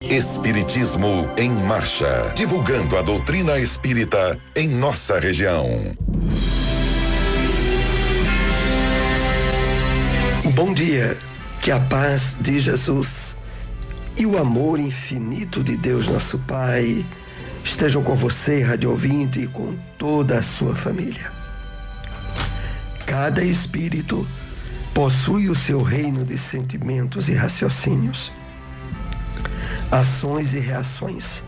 Espiritismo em Marcha, divulgando a doutrina espírita em nossa região. Bom dia, que a paz de Jesus e o amor infinito de Deus nosso Pai estejam com você, rádio ouvinte, e com toda a sua família. Cada espírito possui o seu reino de sentimentos e raciocínios, ações e reações,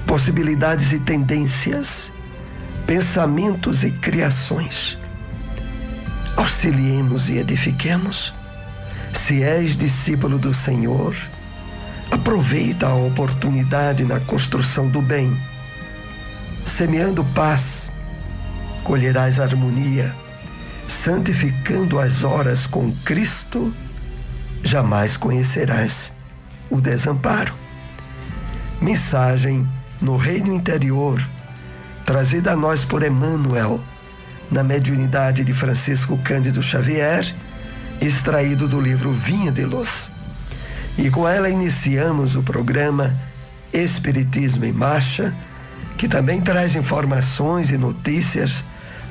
possibilidades e tendências, pensamentos e criações. Auxiliemos e edifiquemos. Se és discípulo do Senhor, aproveita a oportunidade na construção do bem. Semeando paz, colherás harmonia. Santificando as horas com Cristo, jamais conhecerás o desamparo. Mensagem no reino interior, trazida a nós por Emmanuel, na mediunidade de Francisco Cândido Xavier, extraído do livro Vinha de Luz. E com ela iniciamos o programa Espiritismo em Marcha, que também traz informações e notícias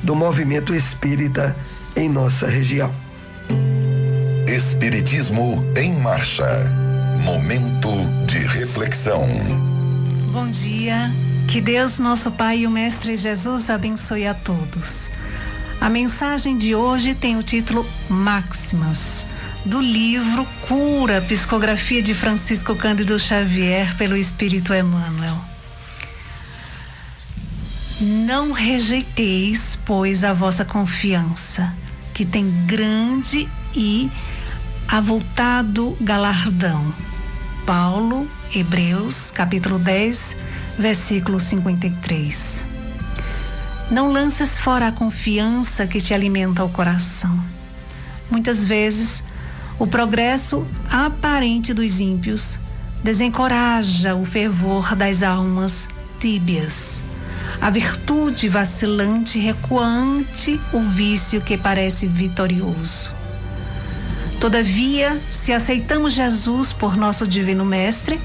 do movimento espírita em nossa região. Espiritismo em Marcha. Momento de reflexão. Bom dia. Que Deus, nosso Pai e o Mestre Jesus abençoe a todos. A mensagem de hoje tem o título Máximas, do livro Cura, psicografia de Francisco Cândido Xavier pelo Espírito Emmanuel. Não rejeiteis, pois, a vossa confiança, que tem grande e avultado galardão. Paulo, Hebreus, capítulo 10, versículo 53. Não lances fora a confiança que te alimenta o coração. Muitas vezes, o progresso aparente dos ímpios desencoraja o fervor das almas tíbias. A virtude vacilante, recuante, o vício que parece vitorioso. Todavia, se aceitamos Jesus por nosso divino mestre,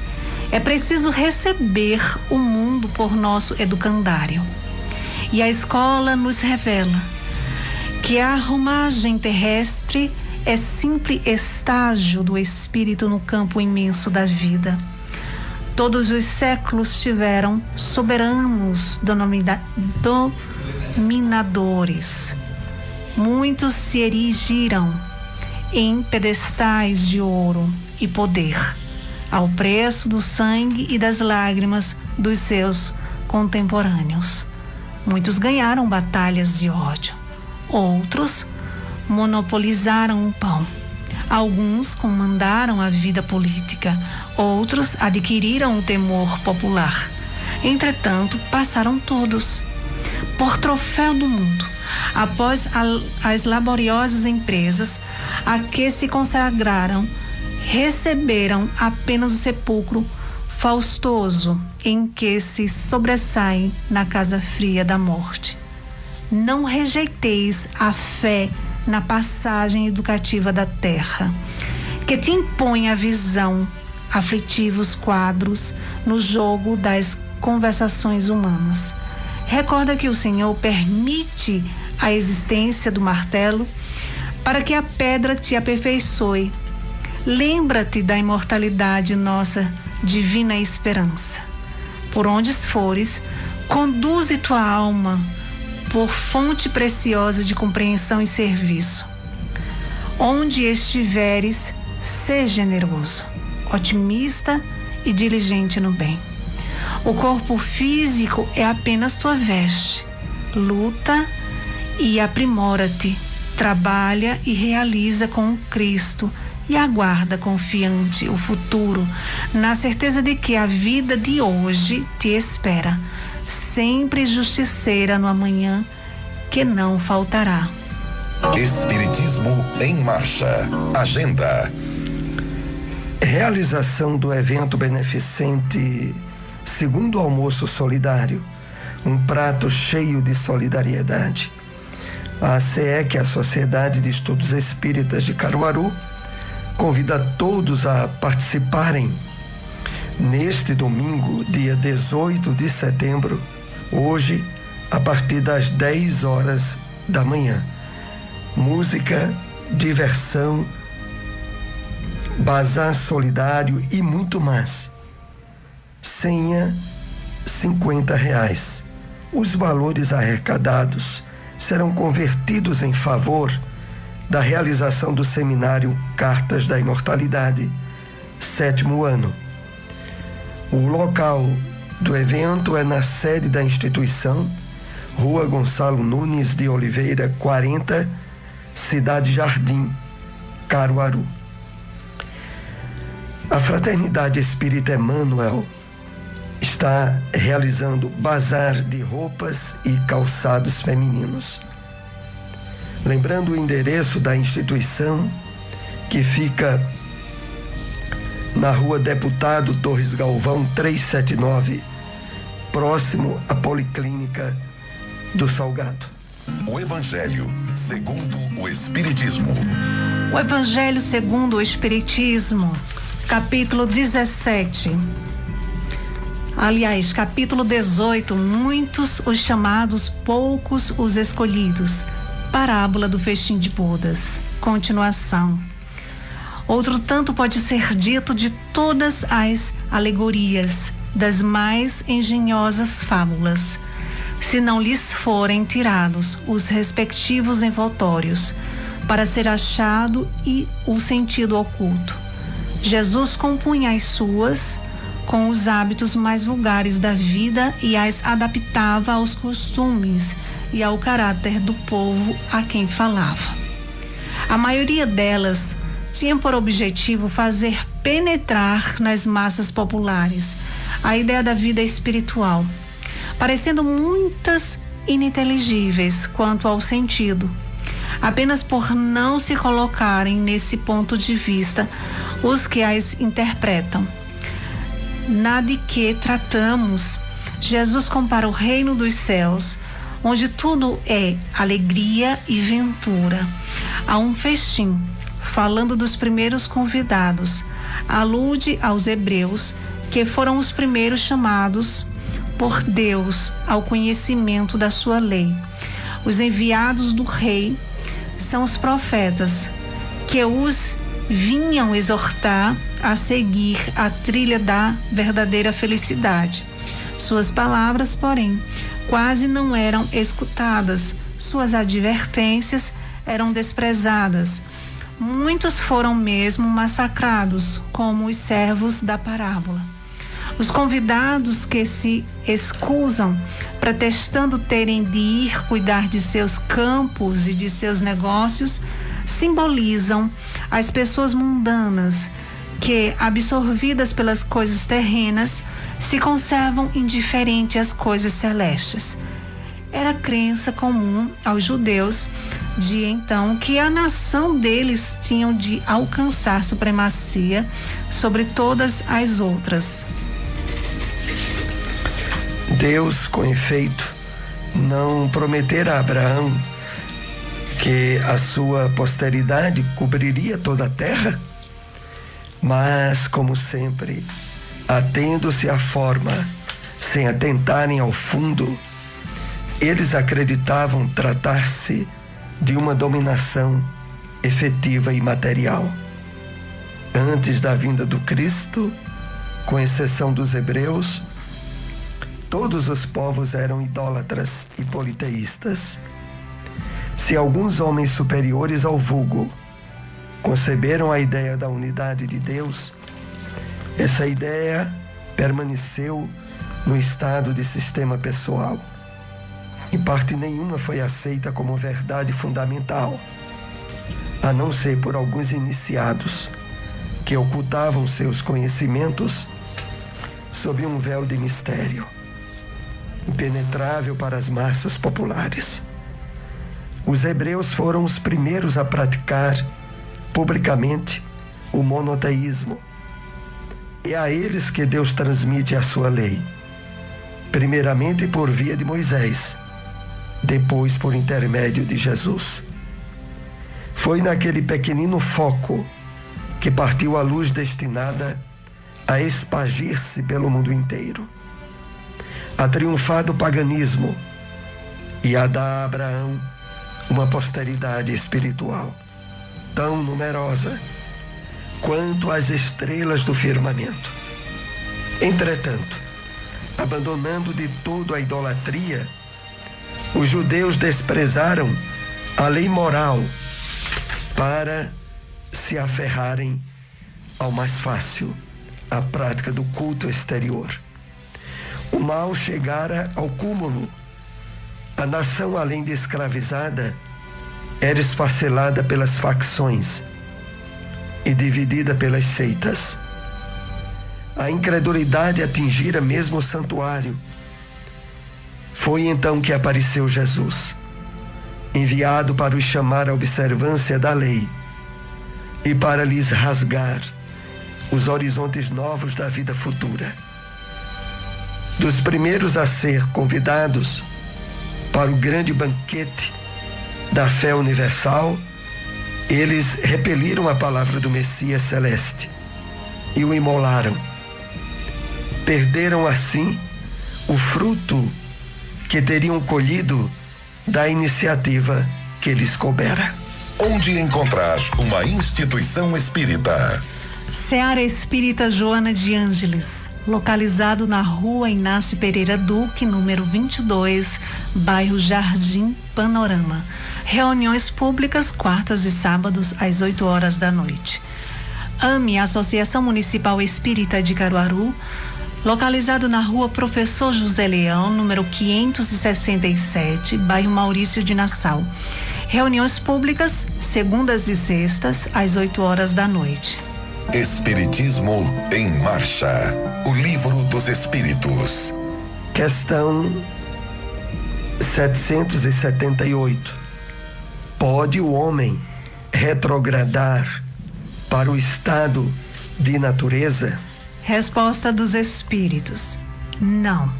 é preciso receber o mundo por nosso educandário. E a escola nos revela que a arrumagem terrestre é simples estágio do espírito no campo imenso da vida. Todos os séculos tiveram soberanos dominadores. Muitos se erigiram em pedestais de ouro e poder, ao preço do sangue e das lágrimas dos seus contemporâneos. Muitos ganharam batalhas de ódio. Outros monopolizaram o pão. Alguns comandaram a vida política, outros adquiriram o temor popular. Entretanto, passaram todos por troféu do mundo. Após as laboriosas empresas a que se consagraram, receberam apenas o sepulcro faustoso em que se sobressaem na casa fria da morte. Não rejeiteis a fé na passagem educativa da terra, que te impõe a visão, aflitivos quadros no jogo das conversações humanas. Recorda que o Senhor permite a existência do martelo para que a pedra te aperfeiçoe. Lembra-te da imortalidade nossa divina esperança. Por onde fores, conduze tua alma por fonte preciosa de compreensão e serviço. Onde estiveres, seja generoso, otimista e diligente no bem. O corpo físico é apenas tua veste. Luta e aprimora-te, trabalha e realiza com Cristo e aguarda confiante o futuro, na certeza de que a vida de hoje te espera, sempre justiceira no amanhã, que não faltará. Espiritismo em Marcha. Agenda. Realização do evento beneficente Segundo Almoço Solidário, um prato cheio de solidariedade. A SEEC, a Sociedade de Estudos Espíritas de Caruaru, convida todos a participarem neste domingo, dia 18 de setembro, hoje, a partir das 10 horas da manhã. Música, diversão, bazar solidário e muito mais. Senha R$50. Os valores arrecadados serão convertidos em favor da realização do seminário Cartas da Imortalidade, 7º ano. O local do evento é na sede da instituição, Rua Gonçalo Nunes de Oliveira, 40, Cidade Jardim, Caruaru. A Fraternidade Espírita Emmanuel está realizando bazar de roupas e calçados femininos. Lembrando o endereço da instituição, que fica na Rua Deputado Torres Galvão 379, próximo à Policlínica do Salgado. O Evangelho segundo o Espiritismo. O Evangelho segundo o Espiritismo, capítulo 17. Aliás, capítulo 18, muitos os chamados, poucos os escolhidos. Parábola do festim de bodas. Continuação. Outro tanto pode ser dito de todas as alegorias, das mais engenhosas fábulas, se não lhes forem tirados os respectivos envoltórios, para ser achado e o sentido oculto. Jesus compunha as suas com os hábitos mais vulgares da vida e as adaptava aos costumes e ao caráter do povo a quem falava. A maioria delas tinha por objetivo fazer penetrar nas massas populares a ideia da vida espiritual, parecendo muitas ininteligíveis quanto ao sentido, apenas por não se colocarem nesse ponto de vista os que as interpretam. Na de que tratamos, Jesus compara o reino dos céus, onde tudo é alegria e ventura, a um festim, falando dos primeiros convidados. Alude aos hebreus, que foram os primeiros chamados por Deus ao conhecimento da sua lei. Os enviados do rei são os profetas, que os vinham exortar a seguir a trilha da verdadeira felicidade. Suas palavras, porém, quase não eram escutadas, suas advertências eram desprezadas. Muitos foram mesmo massacrados, como os servos da parábola. Os convidados que se excusam, pretextando terem de ir cuidar de seus campos e de seus negócios, simbolizam as pessoas mundanas que, absorvidas pelas coisas terrenas, se conservam indiferentes às coisas celestes. Era crença comum aos judeus de então que a nação deles tinham de alcançar supremacia sobre todas as outras. Deus, com efeito, não prometera a Abraão que a sua posteridade cobriria toda a terra, mas, como sempre, atendo-se à forma, sem atentarem ao fundo, eles acreditavam tratar-se de uma dominação efetiva e material. Antes da vinda do Cristo, com exceção dos hebreus, todos os povos eram idólatras e politeístas. Se alguns homens superiores ao vulgo conceberam a ideia da unidade de Deus, essa ideia permaneceu no estado de sistema pessoal. Em parte nenhuma foi aceita como verdade fundamental, a não ser por alguns iniciados que ocultavam seus conhecimentos sob um véu de mistério, impenetrável para as massas populares. Os hebreus foram os primeiros a praticar publicamente o monoteísmo. É a eles que Deus transmite a sua lei, primeiramente por via de Moisés, depois por intermédio de Jesus. Foi naquele pequenino foco que partiu a luz destinada a espargir-se pelo mundo inteiro, a triunfar do paganismo e a dar a Abraão uma posteridade espiritual tão numerosa quanto as estrelas do firmamento. Entretanto, abandonando de todo a idolatria, os judeus desprezaram a lei moral para se aferrarem ao mais fácil, a prática do culto exterior. O mal chegara ao cúmulo. A nação, além de escravizada, era esfacelada pelas facções e dividida pelas seitas. A incredulidade atingira mesmo o santuário. Foi então que apareceu Jesus, enviado para os chamar à observância da lei e para lhes rasgar os horizontes novos da vida futura. Dos primeiros a ser convidados para o grande banquete da fé universal, eles repeliram a palavra do Messias celeste e o imolaram. Perderam assim o fruto que teriam colhido da iniciativa que lhes coubera. Onde encontrar uma instituição espírita? Seara Espírita Joana de Ângeles, localizado na Rua Inácio Pereira Duque, número 22, bairro Jardim Panorama. Reuniões públicas quartas e sábados às 8 horas da noite. AME, Associação Municipal Espírita de Caruaru, localizado na Rua Professor José Leão, número 567, bairro Maurício de Nassau. Reuniões públicas segundas e sextas às 8 horas da noite. Espiritismo em Marcha, o livro dos Espíritos. Questão 778. Pode o homem retrogradar para o estado de natureza? Resposta dos Espíritos: não.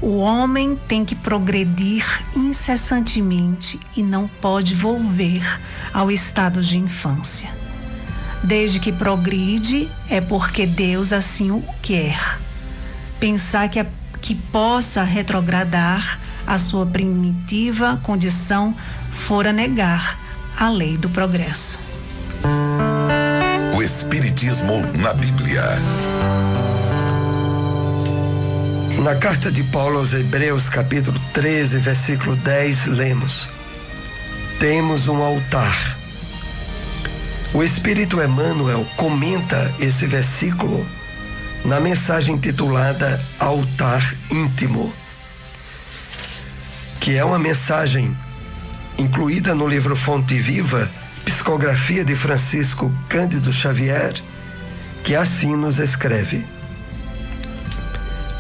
O homem tem que progredir incessantemente e não pode volver ao estado de infância. Desde que progride, é porque Deus assim o quer. Pensar que possa retrogradar a sua primitiva condição fora negar a lei do progresso. O Espiritismo na Bíblia. Na carta de Paulo aos Hebreus, capítulo 13, versículo 10, lemos: temos um altar. O Espírito Emmanuel comenta esse versículo na mensagem intitulada Altar Íntimo, que é uma mensagem incluída no livro Fonte Viva, psicografia de Francisco Cândido Xavier, que assim nos escreve: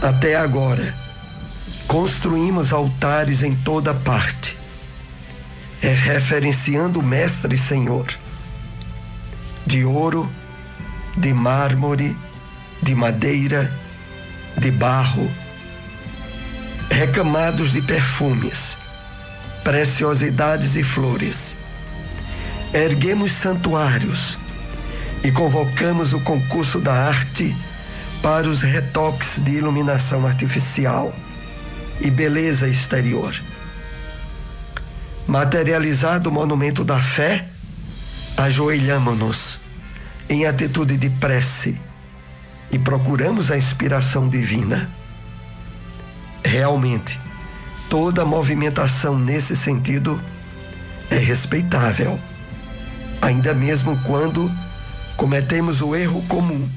até agora, construímos altares em toda parte, referenciando o Mestre e Senhor, de ouro, de mármore, de madeira, de barro, recamados de perfumes, preciosidades e flores. Erguemos santuários e convocamos o concurso da arte para os retoques de iluminação artificial e beleza exterior. Materializado o monumento da fé, ajoelhamo-nos em atitude de prece e procuramos a inspiração divina. Realmente, toda movimentação nesse sentido é respeitável, ainda mesmo quando cometemos o erro comum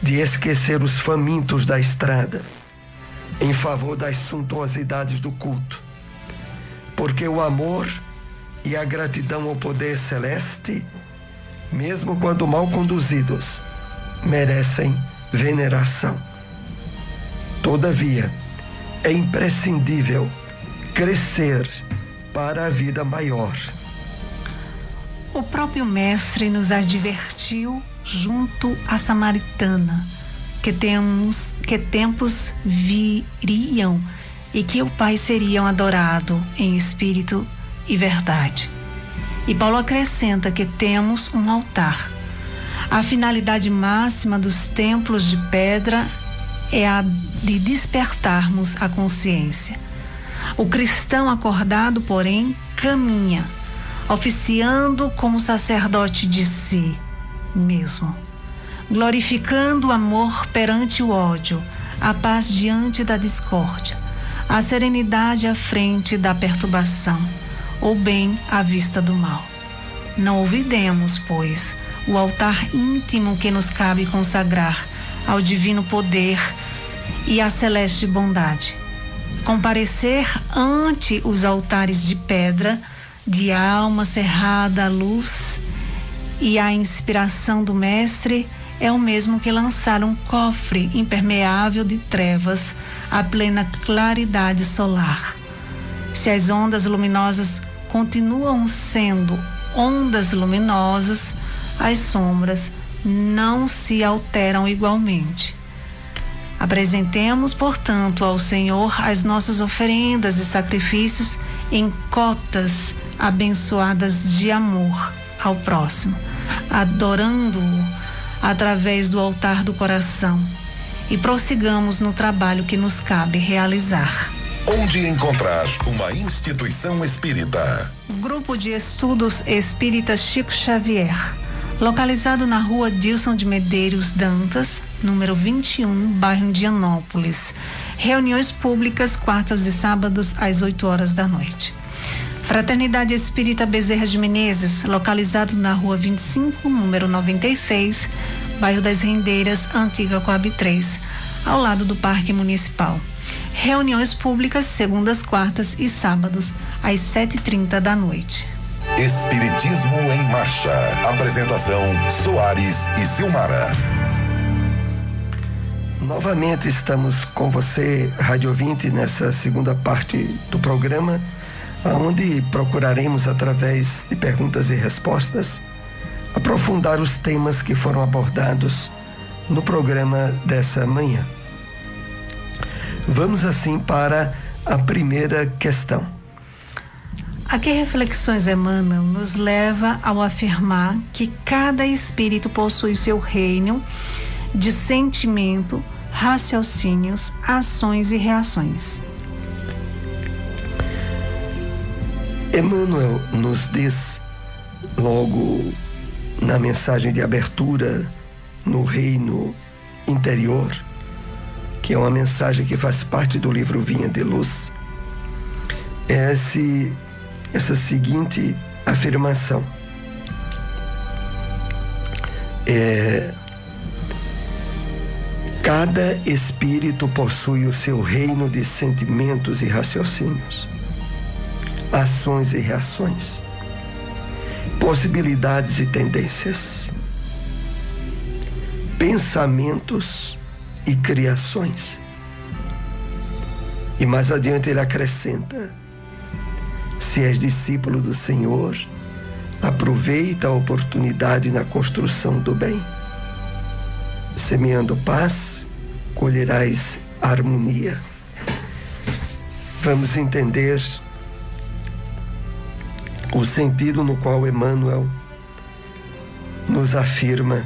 de esquecer os famintos da estrada em favor das suntuosidades do culto, porque o amor e a gratidão ao poder celeste, mesmo quando mal conduzidos, merecem veneração. Todavia, é imprescindível crescer para a vida maior. O próprio Mestre nos advertiu junto à Samaritana que tempos viriam e que o Pai seria adorado em espírito e verdade. E Paulo acrescenta que temos um altar. A finalidade máxima dos templos de pedra é a de despertarmos a consciência. O cristão acordado, porém, caminha, oficiando como sacerdote de si mesmo, glorificando o amor perante o ódio, a paz diante da discórdia, a serenidade à frente da perturbação, o bem à vista do mal. Não olvidemos, pois, o altar íntimo que nos cabe consagrar ao divino poder e à celeste bondade. Comparecer ante os altares de pedra, de alma cerrada à luz e à inspiração do Mestre, é o mesmo que lançar um cofre impermeável de trevas à plena claridade solar. Se as ondas luminosas continuam sendo ondas luminosas, as sombras não se alteram igualmente. Apresentemos, portanto, ao Senhor as nossas oferendas e sacrifícios em cotas abençoadas de amor ao próximo, adorando-o através do altar do coração, e prossigamos no trabalho que nos cabe realizar. Onde encontrar uma instituição espírita? Grupo de Estudos Espíritas Chico Xavier, localizado na rua Dilson de Medeiros Dantas, número 21, bairro Indianópolis. Reuniões públicas, quartas e sábados, às 8 horas da noite. Fraternidade Espírita Bezerra de Menezes, localizado na rua 25, número 96, bairro das Rendeiras, antiga Coab 3, ao lado do Parque Municipal. Reuniões públicas, segundas, quartas e sábados, às 7h30 da noite. Espiritismo em Marcha. Apresentação: Soares e Silmara. Novamente estamos com você, rádio ouvinte, nessa segunda parte do programa, onde procuraremos, através de perguntas e respostas, aprofundar os temas que foram abordados no programa dessa manhã. Vamos assim para a primeira questão. A que reflexões Emmanuel nos leva ao afirmar que cada espírito possui seu reino de sentimento, raciocínios, ações e reações? Emmanuel nos diz, logo na mensagem de abertura, no reino interior, que é uma mensagem que faz parte do livro Vinha de Luz, essa seguinte afirmação: cada espírito possui o seu reino de sentimentos e raciocínios, ações e reações, possibilidades e tendências, pensamentos e criações. E mais adiante ele acrescenta: se és discípulo do Senhor, aproveita a oportunidade na construção do bem. Semeando paz, colherás harmonia. Vamos entender o sentido no qual Emmanuel nos afirma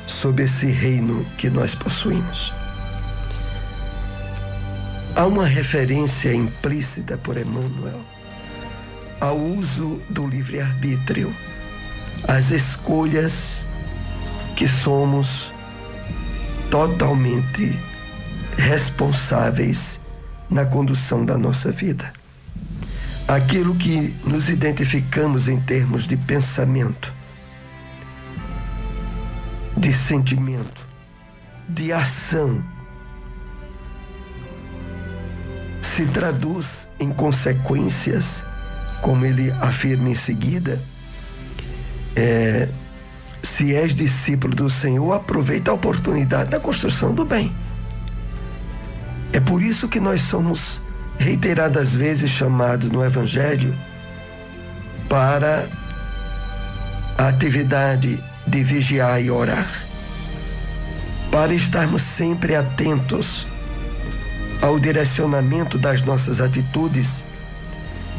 sobre esse reino que nós possuímos. Há uma referência implícita por Emmanuel ao uso do livre-arbítrio, às escolhas que somos totalmente responsáveis na condução da nossa vida. Aquilo que nos identificamos em termos de pensamento, de sentimento, de ação, se traduz em consequências, como ele afirma em seguida. Se és discípulo do Senhor, aproveita a oportunidade da construção do bem. É por isso que nós somos reiteradas vezes chamados no Evangelho para a atividade de vigiar e orar, para estarmos sempre atentos ao direcionamento das nossas atitudes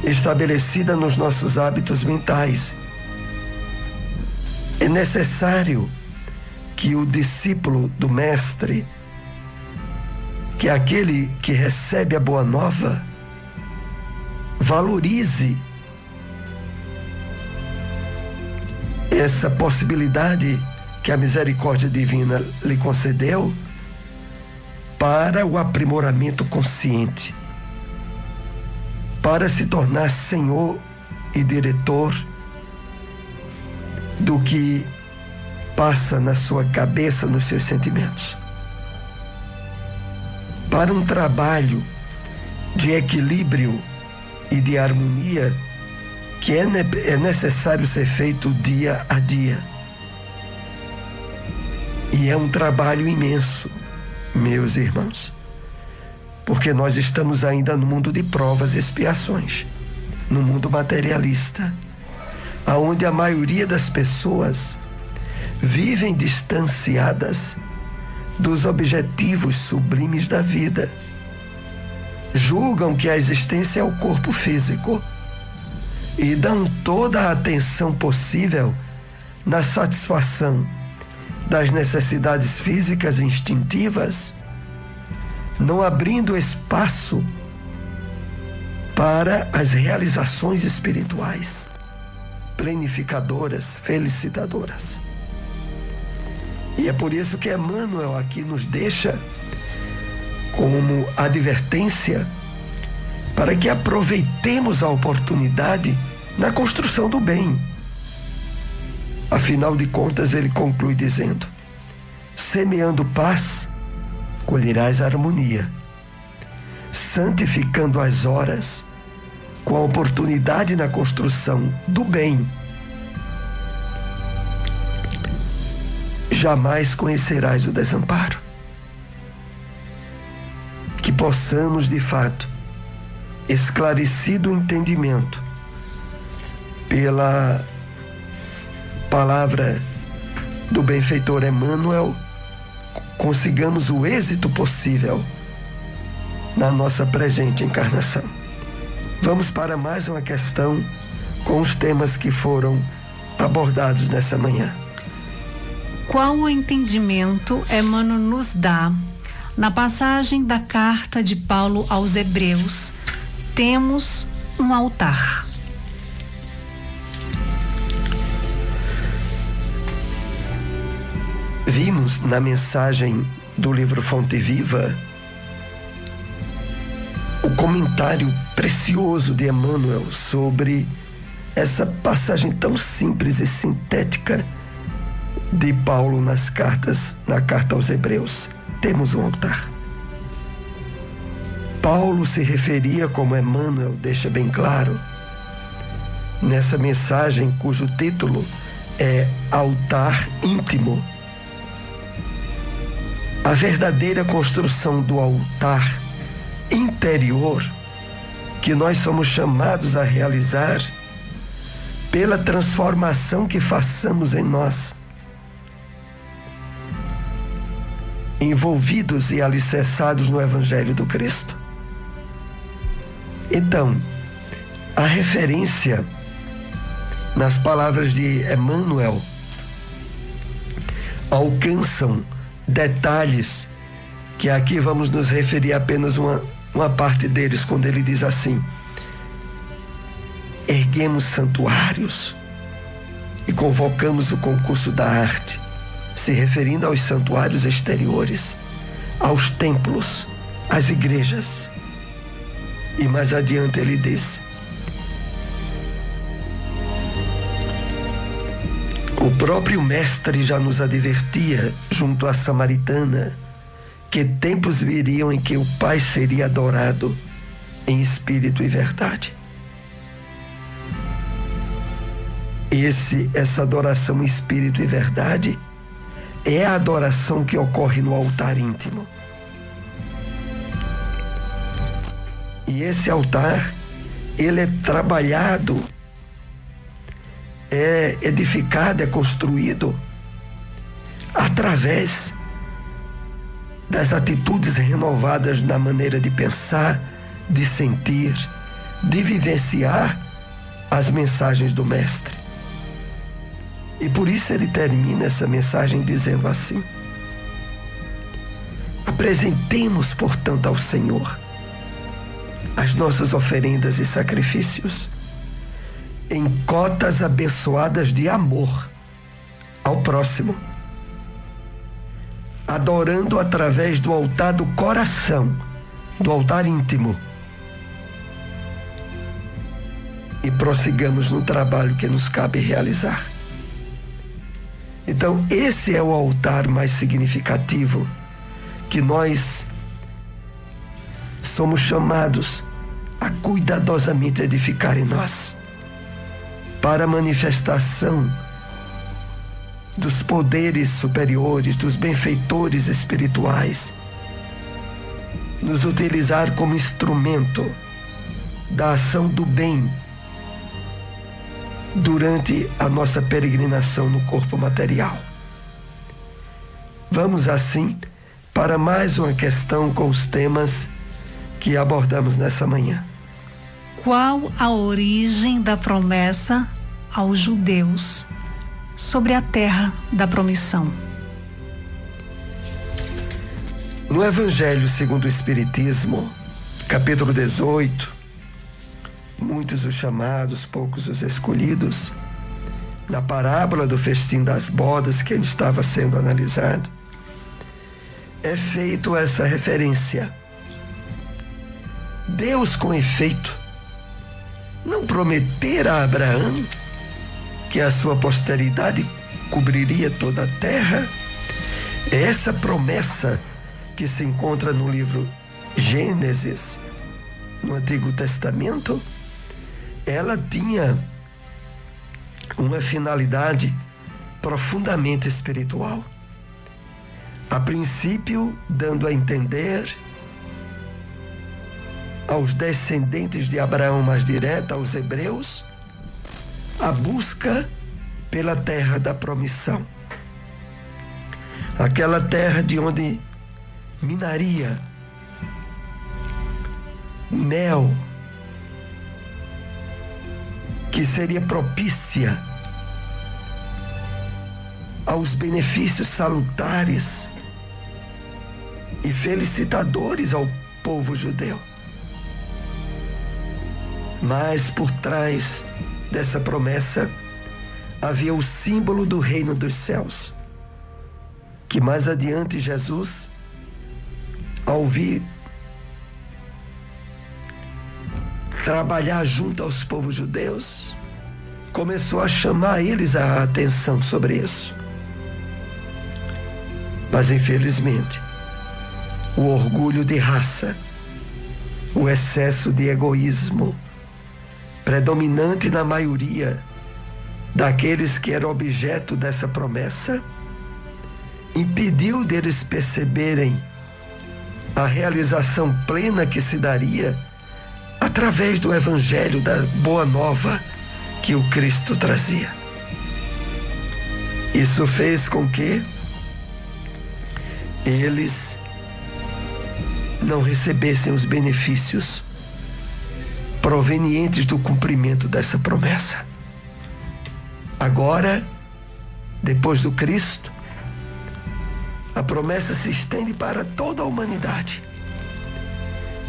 estabelecida nos nossos hábitos mentais. É necessário que o discípulo do Mestre, que é aquele que recebe a boa nova, valorize essa possibilidade que a misericórdia divina lhe concedeu para o aprimoramento consciente, para se tornar senhor e diretor do que passa na sua cabeça, nos seus sentimentos, para um trabalho de equilíbrio e de harmonia que é necessário ser feito dia a dia. E é um trabalho imenso, meus irmãos, porque nós estamos ainda no mundo de provas e expiações, no mundo materialista, aonde a maioria das pessoas vivem distanciadas dos objetivos sublimes da vida. Julgam que a existência é o corpo físico e dão toda a atenção possível na satisfação das necessidades físicas instintivas, não abrindo espaço para as realizações espirituais, planificadoras, felicitadoras. E é por isso que Emmanuel aqui nos deixa como advertência para que aproveitemos a oportunidade na construção do bem. Afinal de contas, ele conclui dizendo: semeando paz, colherás harmonia, santificando as horas com a oportunidade na construção do bem, jamais conhecerás o desamparo. Que possamos, de fato, esclarecido o entendimento pela palavra do benfeitor Emmanuel, consigamos o êxito possível na nossa presente encarnação. Vamos para mais uma questão com os temas que foram abordados nessa manhã. Qual o entendimento Emmanuel nos dá na passagem da carta de Paulo aos Hebreus? Temos um altar. Vimos na mensagem do livro Fonte Viva o comentário precioso de Emmanuel sobre essa passagem tão simples e sintética de Paulo na carta aos Hebreus. Temos um altar. Paulo se referia, como Emmanuel deixa bem claro, nessa mensagem cujo título é Altar Íntimo. A verdadeira construção do altar interior que nós somos chamados a realizar pela transformação que façamos em nós, envolvidos e alicerçados no Evangelho do Cristo. Então, a referência nas palavras de Emmanuel alcançam detalhes que aqui vamos nos referir apenas uma parte deles, quando ele diz assim: erguemos santuários e convocamos o concurso da arte, se referindo aos santuários exteriores, aos templos, às igrejas. E mais adiante ele diz: o próprio Mestre já nos advertia, junto à Samaritana, que tempos viriam em que o Pai seria adorado em espírito e verdade. Essa adoração em espírito e verdade é a adoração que ocorre no altar íntimo. E esse altar, ele é trabalhado, é edificado, é construído através das atitudes renovadas na maneira de pensar, de sentir, de vivenciar as mensagens do Mestre. E por isso ele termina essa mensagem dizendo assim: apresentemos, portanto, ao Senhor as nossas oferendas e sacrifícios em cotas abençoadas de amor ao próximo, adorando através do altar do coração, do altar íntimo, e prossigamos no trabalho que nos cabe realizar. Então, esse é o altar mais significativo que nós somos chamados a cuidadosamente edificar em nós, para a manifestação dos poderes superiores, dos benfeitores espirituais, nos utilizar como instrumento da ação do bem durante a nossa peregrinação no corpo material. Vamos assim para mais uma questão com os temas que abordamos nessa manhã. Qual a origem da promessa aos judeus sobre a terra da promissão? No Evangelho segundo o Espiritismo, capítulo 18, muitos os chamados, poucos os escolhidos, na parábola do festim das bodas que estava sendo analisado, é feito essa referência. Deus, com efeito, não prometera a Abraão que a sua posteridade cobriria toda a terra? Essa promessa que se encontra no livro Gênesis, no Antigo Testamento, ela tinha uma finalidade profundamente espiritual. A princípio, dando a entender aos descendentes de Abraão mais direta, aos hebreus, a busca pela terra da promissão. Aquela terra de onde minaria mel, que seria propícia aos benefícios salutares e felicitadores ao povo judeu. Mas por trás dessa promessa havia o símbolo do reino dos céus, que mais adiante Jesus, ao vir trabalhar junto aos povos judeus, começou a chamar eles a atenção sobre isso. Mas infelizmente, o orgulho de raça, o excesso de egoísmo, predominante na maioria daqueles que eram objeto dessa promessa, impediu deles perceberem a realização plena que se daria através do Evangelho da Boa Nova que o Cristo trazia. Isso fez com que eles não recebessem os benefícios provenientes do cumprimento dessa promessa. Agora, depois do Cristo, a promessa se estende para toda a humanidade,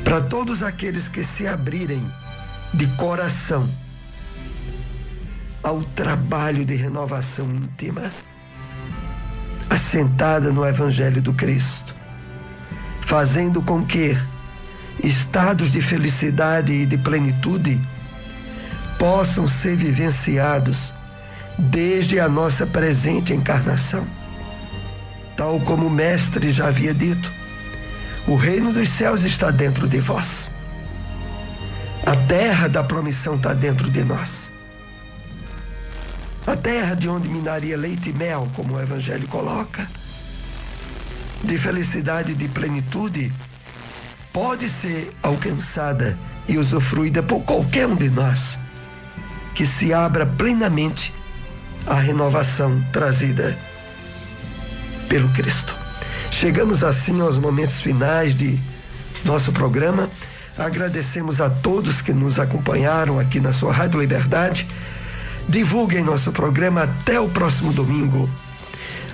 para todos aqueles que se abrirem de coração ao trabalho de renovação íntima, assentada no Evangelho do Cristo, fazendo com que estados de felicidade e de plenitude possam ser vivenciados desde a nossa presente encarnação. Tal como o Mestre já havia dito, o reino dos céus está dentro de vós. A terra da promissão está dentro de nós. A terra de onde minaria leite e mel, como o Evangelho coloca, de felicidade e de plenitude, pode ser alcançada e usufruída por qualquer um de nós que se abra plenamente à renovação trazida pelo Cristo. Chegamos assim aos momentos finais de nosso programa. Agradecemos a todos que nos acompanharam aqui na sua Rádio Liberdade Divulguem nosso programa até o próximo domingo,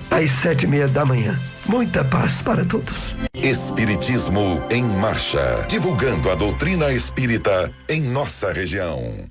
às 7:30 da manhã. Muita paz para todos. Espiritismo em Marcha, divulgando a doutrina espírita em nossa região.